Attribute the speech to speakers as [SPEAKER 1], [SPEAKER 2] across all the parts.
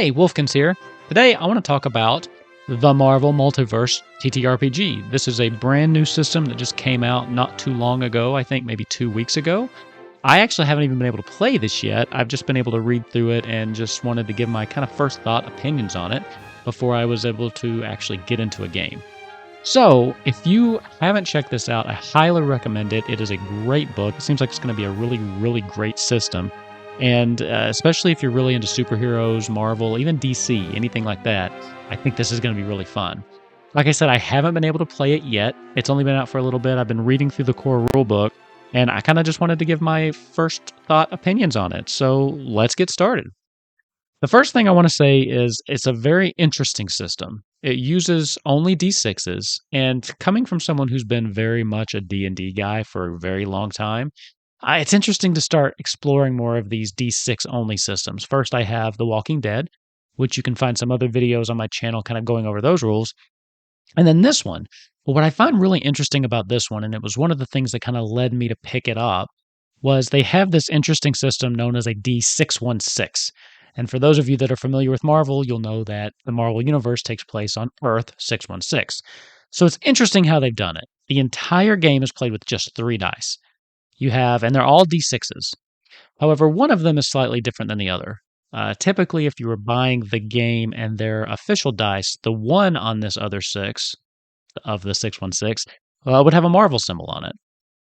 [SPEAKER 1] Hey, Wolfkins here. Today I want to talk about the Marvel Multiverse TTRPG. This is a brand new system that just came out not too long ago, I think maybe 2 weeks ago. I actually haven't even been able to play this yet. I've just been able to read through it and just wanted to give my kind of first thought opinions on it before I was able to actually get into a game. So, if you haven't checked this out, I highly recommend it. It is a great book. It seems like it's going to be a really, really great system. And especially if you're really into superheroes, Marvel, even DC, anything like that, I think this is going to be really fun. Like I said, I haven't been able to play it yet. It's only been out for a little bit. I've been reading through the core rulebook, and I kind of just wanted to give my first thought opinions on it. So let's get started. The first thing I want to say is it's a very interesting system. It uses only D6s, and coming from someone who's been very much a D&D guy for a very long time, it's interesting to start exploring more of these D6 only systems. First, I have The Walking Dead, which you can find some other videos on my channel kind of going over those rules. And then this one. But what I find really interesting about this one, and it was one of the things that kind of led me to pick it up, was they have this interesting system known as a D616. And for those of you that are familiar with Marvel, you'll know that the Marvel Universe takes place on Earth 616. So it's interesting how they've done it. The entire game is played with just 3 dice. And they're all D6s. However, one of them is slightly different than the other. Typically, if you were buying the game and their official dice, the one on this other 6 of the 616 would have a Marvel symbol on it.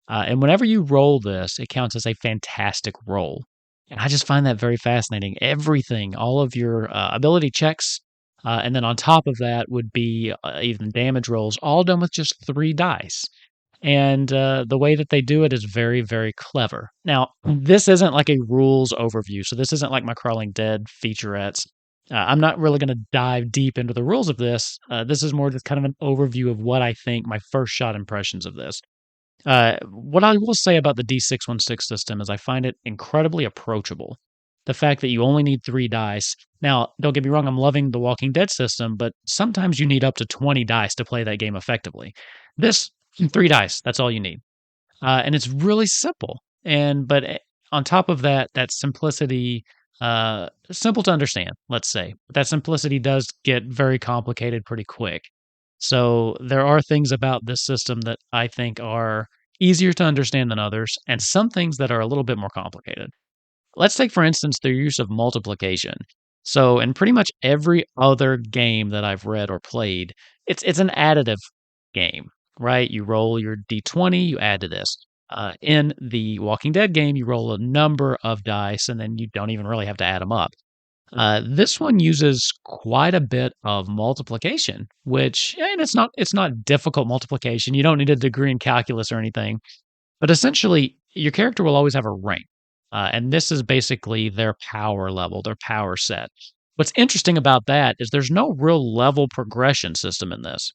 [SPEAKER 1] And whenever you roll this, it counts as a fantastic roll. And I just find that very fascinating. Everything, all of your ability checks, and then on top of that would be even damage rolls, all done with just 3 dice. And the way that they do it is very, very clever. Now, this isn't like a rules overview, so this isn't like my Crawling Dead featurettes. I'm not really going to dive deep into the rules of this. This is more just kind of an overview of what I think, my first shot impressions of this. What I will say about the D616 system is I find it incredibly approachable. The fact that you only need 3 dice. Now, don't get me wrong, I'm loving the Walking Dead system, but sometimes you need up to 20 dice to play that game effectively. This, 3 dice, that's all you need. And it's really simple. But on top of that, that simplicity, simple to understand, let's say. But that simplicity does get very complicated pretty quick. So there are things about this system that I think are easier to understand than others, and some things that are a little bit more complicated. Let's take, for instance, their use of multiplication. So in pretty much every other game that I've read or played, it's an additive game, right? You roll your d20, you add to this. In the Walking Dead game, you roll a number of dice, and then you don't even really have to add them up. This one uses quite a bit of multiplication, and it's not difficult multiplication. You don't need a degree in calculus or anything, but essentially your character will always have a rank, and this is basically their power level, their power set. What's interesting about that is there's no real level progression system in this.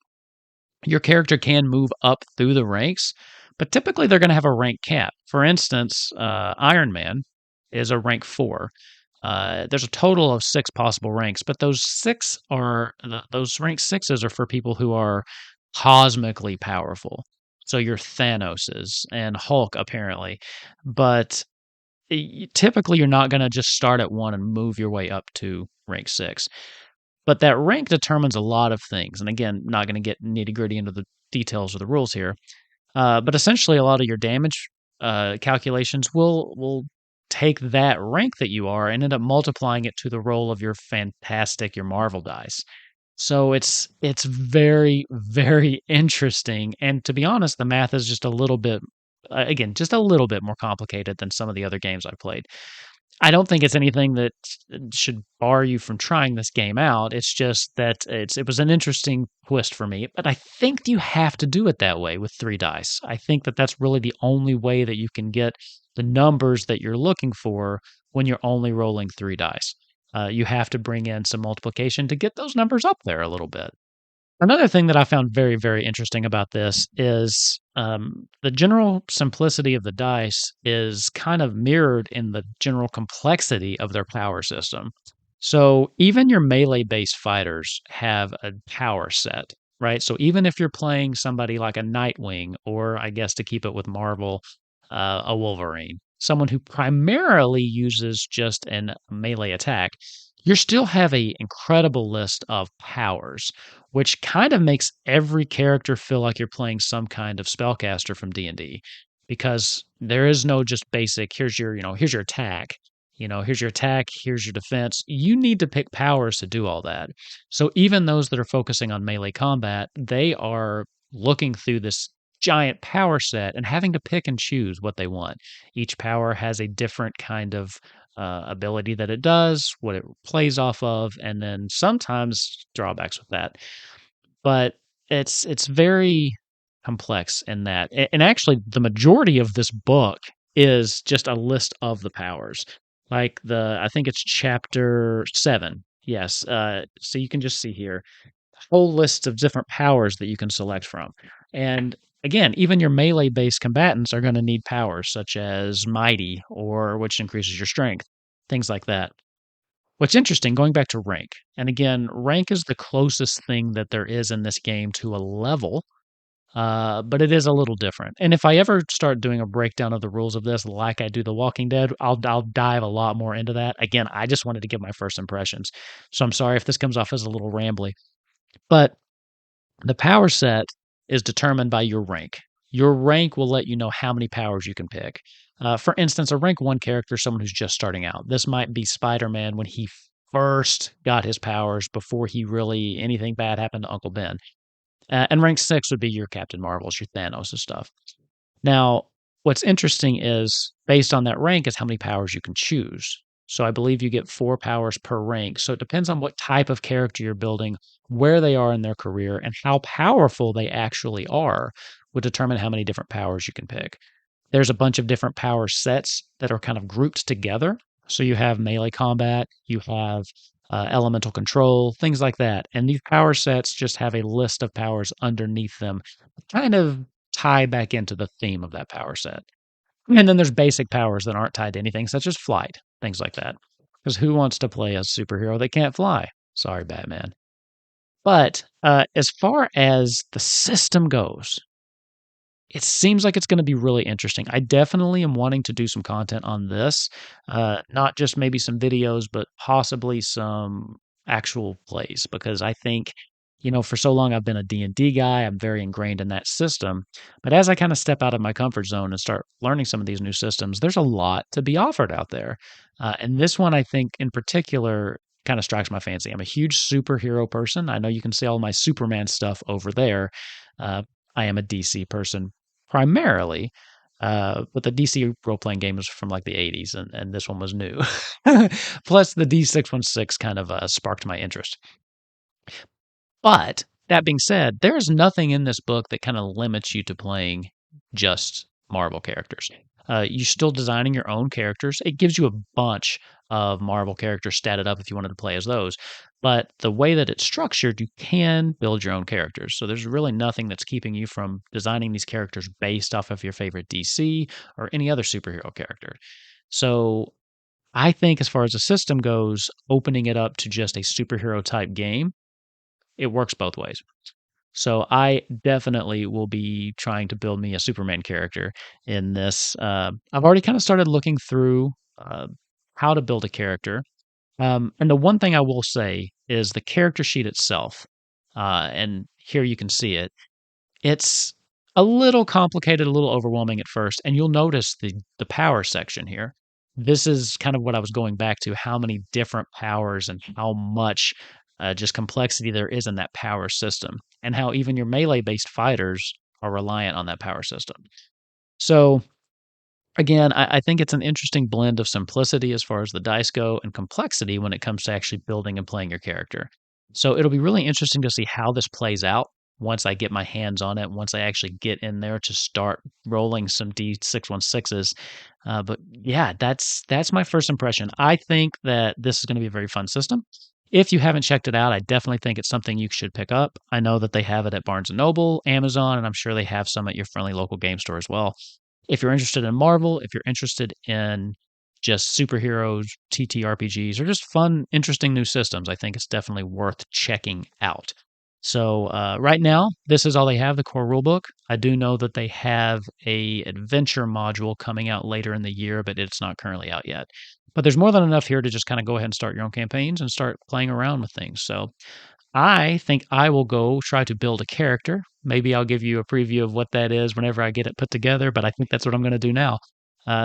[SPEAKER 1] Your character can move up through the ranks, but typically they're going to have a rank cap. For instance, Iron Man is a rank 4. There's a total of 6 possible ranks, but those rank 6s are for people who are cosmically powerful. So your Thanoses and Hulk, apparently. But typically, you're not going to just start at 1 and move your way up to rank 6. But that rank determines a lot of things. And again, not going to get nitty gritty into the details of the rules here. But essentially, a lot of your damage calculations will take that rank that you are and end up multiplying it to the roll of your Marvel dice. So it's very, very interesting. And to be honest, the math is just a little bit, again, just a little bit more complicated than some of the other games I've played. I don't think it's anything that should bar you from trying this game out. It's just that it was an interesting twist for me. But I think you have to do it that way with 3 dice. I think that that's really the only way that you can get the numbers that you're looking for when you're only rolling 3 dice. You have to bring in some multiplication to get those numbers up there a little bit. Another thing that I found very, very interesting about this is the general simplicity of the dice is kind of mirrored in the general complexity of their power system. So even your melee-based fighters have a power set, right? So even if you're playing somebody like a Nightwing, or I guess to keep it with Marvel, a Wolverine, someone who primarily uses just a melee attack, you still have a incredible list of powers, which kind of makes every character feel like you're playing some kind of spellcaster from D&D because there is no just basic here's your, here's your attack. Here's your attack, here's your defense. You need to pick powers to do all that. So even those that are focusing on melee combat, they are looking through this giant power set and having to pick and choose what they want. Each power has a different kind of ability that it does, what it plays off of, and then sometimes drawbacks with that. But it's very complex in that. And actually, the majority of this book is just a list of the powers. Like I think it's chapter 7. Yes. So you can just see here whole list of different powers that you can select from. And again, even your melee based combatants are going to need powers such as mighty or which increases your strength, things like that. What's interesting, going back to rank, and again, rank is the closest thing that there is in this game to a level, but it is a little different. And if I ever start doing a breakdown of the rules of this, like I do The Walking Dead, I'll dive a lot more into that. Again, I just wanted to give my first impressions, so I'm sorry if this comes off as a little rambly. But the power set is determined by your rank. Your rank will let you know how many powers you can pick. For instance, a rank 1 character, someone who's just starting out. This might be Spider-Man when he first got his powers before he really anything bad happened to Uncle Ben. And rank 6 would be your Captain Marvels, your Thanos and stuff. Now, what's interesting is based on that rank is how many powers you can choose. So I believe you get 4 powers per rank. So it depends on what type of character you're building, where they are in their career, and how powerful they actually are would determine how many different powers you can pick. There's a bunch of different power sets that are kind of grouped together. So you have melee combat, you have elemental control, things like that. And these power sets just have a list of powers underneath them, kind of tie back into the theme of that power set. And then there's basic powers that aren't tied to anything, such as flight, things like that. Because who wants to play a superhero that can't fly? Sorry, Batman. But as far as the system goes, it seems like it's going to be really interesting. I definitely am wanting to do some content on this, not just maybe some videos, but possibly some actual plays. Because I think, for so long I've been a D&D guy. I'm very ingrained in that system. But as I kind of step out of my comfort zone and start learning some of these new systems, there's a lot to be offered out there. And this one, I think, in particular, kind of strikes my fancy. I'm a huge superhero person. I know you can see all my Superman stuff over there. Uh, I am a DC person primarily, but the DC role playing game was from like the 80s, and this one was new. Plus, the D616 kind of sparked my interest. But that being said, there's nothing in this book that kind of limits you to playing just Marvel characters. You're still designing your own characters. It gives you a bunch of Marvel characters statted up if you wanted to play as those. But the way that it's structured, you can build your own characters. So there's really nothing that's keeping you from designing these characters based off of your favorite DC or any other superhero character. So I think as far as the system goes, opening it up to just a superhero type game, it works both ways. So I definitely will be trying to build me a Superman character in this. I've already kind of started looking through how to build a character. And the one thing I will say is the character sheet itself, and here you can see it. It's a little complicated, a little overwhelming at first, and you'll notice the power section here. This is kind of what I was going back to, how many different powers and how much just complexity there is in that power system, and how even your melee-based fighters are reliant on that power system. So again, I think it's an interesting blend of simplicity as far as the dice go and complexity when it comes to actually building and playing your character. So it'll be really interesting to see how this plays out once I get my hands on it, once I actually get in there to start rolling some D616s. But yeah, that's my first impression. I think that this is going to be a very fun system. If you haven't checked it out, I definitely think it's something you should pick up. I know that they have it at Barnes& and Noble, Amazon, and I'm sure they have some at your friendly local game store as well. If you're interested in Marvel, if you're interested in just superheroes, TTRPGs, or just fun, interesting new systems, I think it's definitely worth checking out. So right now, this is all they have, the core rulebook. I do know that they have a adventure module coming out later in the year, but it's not currently out yet. But there's more than enough here to just kind of go ahead and start your own campaigns and start playing around with things. So I think I will go try to build a character. Maybe I'll give you a preview of what that is whenever I get it put together, but I think that's what I'm going to do now.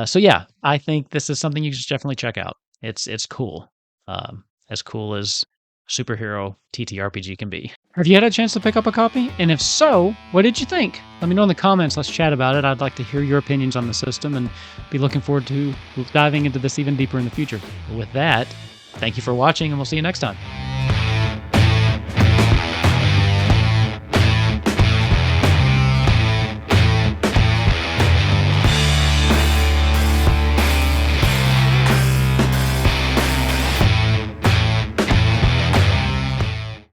[SPEAKER 1] So yeah, I think this is something you should definitely check out. It's cool, as cool as superhero TTRPG can be. Have you had a chance to pick up a copy? And if so, what did you think? Let me know in the comments. Let's chat about it. I'd like to hear your opinions on the system and be looking forward to diving into this even deeper in the future. But with that, thank you for watching, and we'll see you next time.